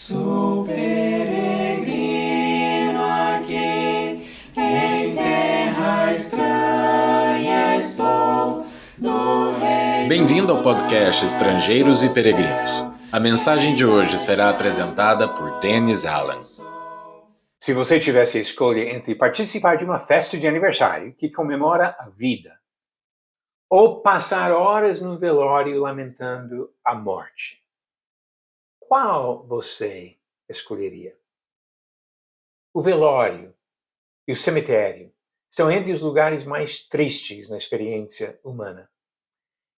Sou peregrino aqui, em terra estranha estou, no reino. Bem-vindo ao podcast Estrangeiros e Peregrinos. A mensagem de hoje será apresentada por Dennis Allen. Se você tivesse a escolha entre participar de uma festa de aniversário que comemora a vida ou passar horas no velório lamentando a morte, qual você escolheria? O velório e o cemitério são entre os lugares mais tristes na experiência humana.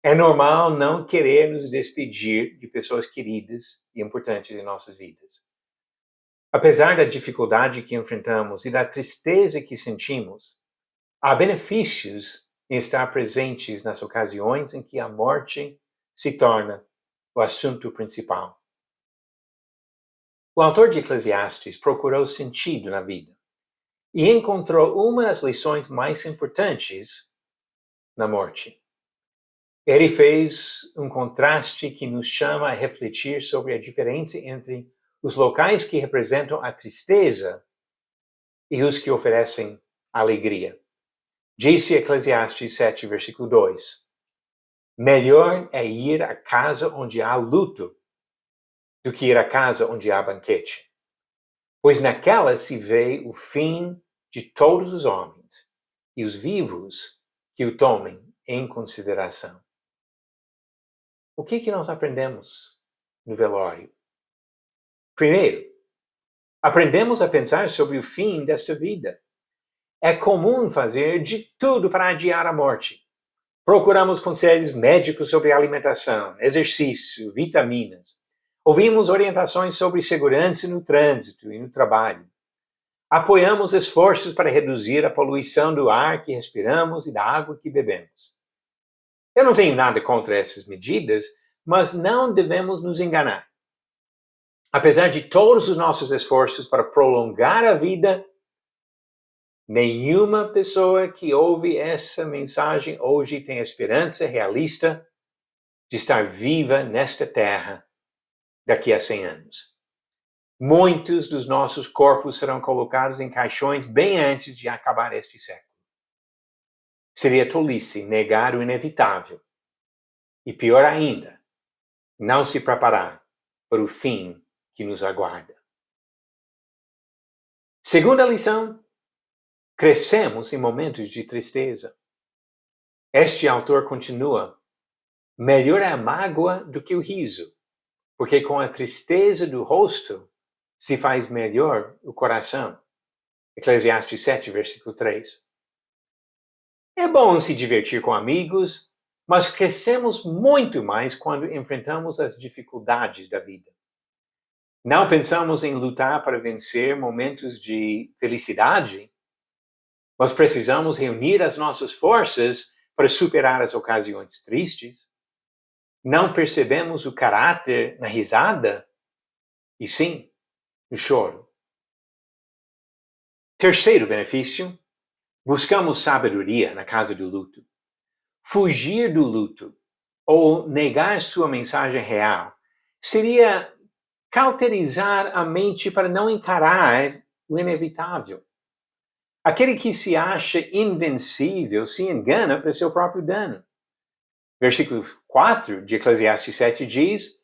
É normal não querer nos despedir de pessoas queridas e importantes em nossas vidas. Apesar da dificuldade que enfrentamos e da tristeza que sentimos, há benefícios em estar presentes nas ocasiões em que a morte se torna o assunto principal. O autor de Eclesiastes procurou sentido na vida e encontrou uma das lições mais importantes na morte. Ele fez um contraste que nos chama a refletir sobre a diferença entre os locais que representam a tristeza e os que oferecem alegria. Disse Eclesiastes 7, versículo 2: melhor é ir à casa onde há luto do que ir à casa onde há banquete, pois naquela se vê o fim de todos os homens e os vivos que o tomem em consideração. O que nós aprendemos no velório? Primeiro, aprendemos a pensar sobre o fim desta vida. É comum fazer de tudo para adiar a morte. Procuramos conselhos médicos sobre alimentação, exercício, vitaminas. Ouvimos orientações sobre segurança no trânsito e no trabalho. Apoiamos esforços para reduzir a poluição do ar que respiramos e da água que bebemos. Eu não tenho nada contra essas medidas, mas não devemos nos enganar. Apesar de todos os nossos esforços para prolongar a vida, nenhuma pessoa que ouve essa mensagem hoje tem a esperança realista de estar viva nesta terra daqui a 100 anos. Muitos dos nossos corpos serão colocados em caixões bem antes de acabar este século. Seria tolice negar o inevitável. E pior ainda, não se preparar para o fim que nos aguarda. Segunda lição, crescemos em momentos de tristeza. Este autor continua: melhor é a mágoa do que o riso, porque com a tristeza do rosto se faz melhor o coração. Eclesiastes 7, versículo 3. É bom se divertir com amigos, mas crescemos muito mais quando enfrentamos as dificuldades da vida. Não pensamos em lutar para vencer momentos de felicidade, mas precisamos reunir as nossas forças para superar as ocasiões tristes. Não percebemos o caráter na risada, e sim, no choro. Terceiro benefício, buscamos sabedoria na casa do luto. Fugir do luto ou negar sua mensagem real seria cauterizar a mente para não encarar o inevitável. Aquele que se acha invencível se engana para seu próprio dano. Versículo 4 de Eclesiastes 7 diz: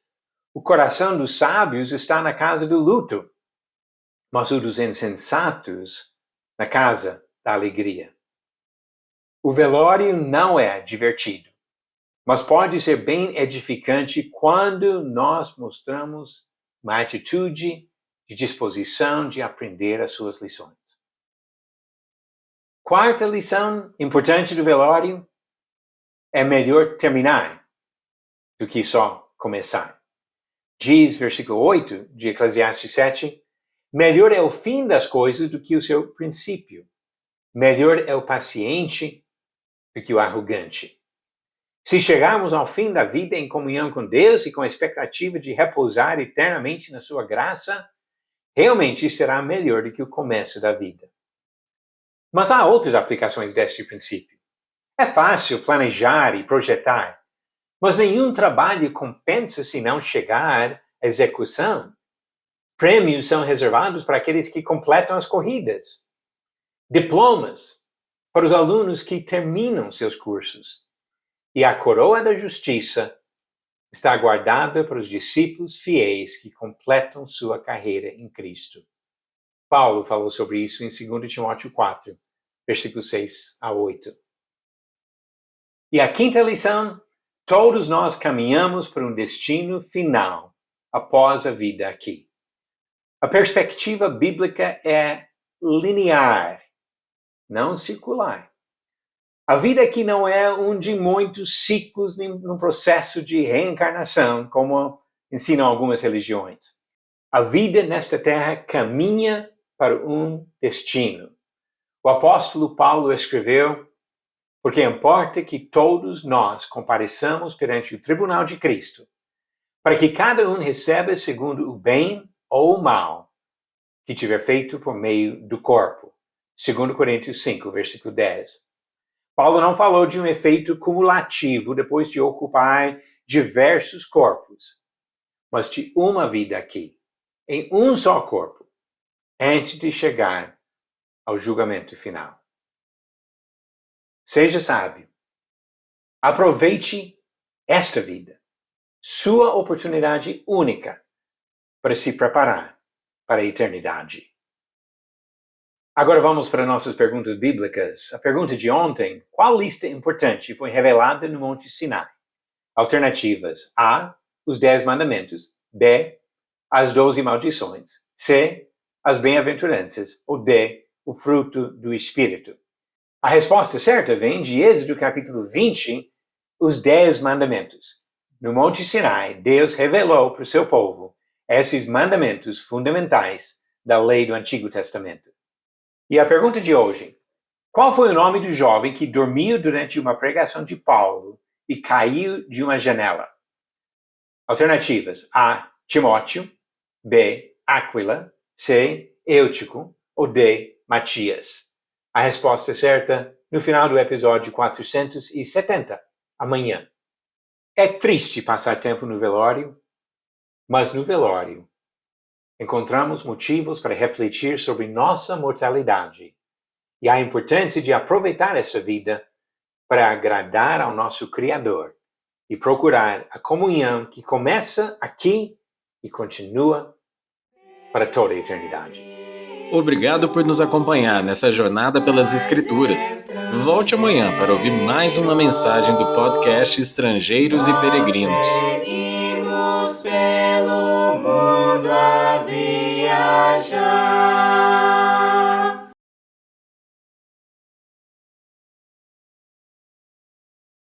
o coração dos sábios está na casa do luto, mas o dos insensatos na casa da alegria. O velório não é divertido, mas pode ser bem edificante quando nós mostramos uma atitude de disposição de aprender as suas lições. Quarta lição importante do velório: é melhor terminar do que só começar. Diz, versículo 8 de Eclesiastes 7, melhor é o fim das coisas do que o seu princípio. Melhor é o paciente do que o arrogante. Se chegarmos ao fim da vida em comunhão com Deus e com a expectativa de repousar eternamente na sua graça, realmente será melhor do que o começo da vida. Mas há outras aplicações deste princípio. É fácil planejar e projetar, mas nenhum trabalho compensa se não chegar à execução. Prêmios são reservados para aqueles que completam as corridas. Diplomas para os alunos que terminam seus cursos. E a coroa da justiça está guardada para os discípulos fiéis que completam sua carreira em Cristo. Paulo falou sobre isso em 2 Timóteo 4, versículos 6 a 8. E a quinta lição, todos nós caminhamos para um destino final após a vida aqui. A perspectiva bíblica é linear, não circular. A vida aqui não é um de muitos ciclos no processo de reencarnação, como ensinam algumas religiões. A vida nesta terra caminha para um destino. O apóstolo Paulo escreveu: porque importa que todos nós compareçamos perante o tribunal de Cristo, para que cada um receba segundo o bem ou o mal que tiver feito por meio do corpo. 2 Coríntios 5, versículo 10. Paulo não falou de um efeito cumulativo depois de ocupar diversos corpos, mas de uma vida aqui, em um só corpo, antes de chegar ao julgamento final. Seja sábio. Aproveite esta vida, sua oportunidade única para se preparar para a eternidade. Agora vamos para nossas perguntas bíblicas. A pergunta de ontem: qual lista importante foi revelada no Monte Sinai? Alternativas: A, os 10 mandamentos; B, as 12 maldições; C, as bem-aventuranças; ou D, o fruto do Espírito. A resposta certa vem de Êxodo capítulo 20, os 10 mandamentos. No Monte Sinai, Deus revelou para o seu povo esses mandamentos fundamentais da lei do Antigo Testamento. E a pergunta de hoje: qual foi o nome do jovem que dormiu durante uma pregação de Paulo e caiu de uma janela? Alternativas: A, Timóteo; B, Áquila; C, Eutico; ou D, Matias. A resposta certa no final do episódio 470, amanhã. É triste passar tempo no velório, mas no velório encontramos motivos para refletir sobre nossa mortalidade e a importância de aproveitar esta vida para agradar ao nosso Criador e procurar a comunhão que começa aqui e continua para toda a eternidade. Obrigado por nos acompanhar nessa jornada pelas Escrituras. Volte amanhã para ouvir mais uma mensagem do podcast Estrangeiros e Peregrinos. Seguimos pelo mundo a viajar.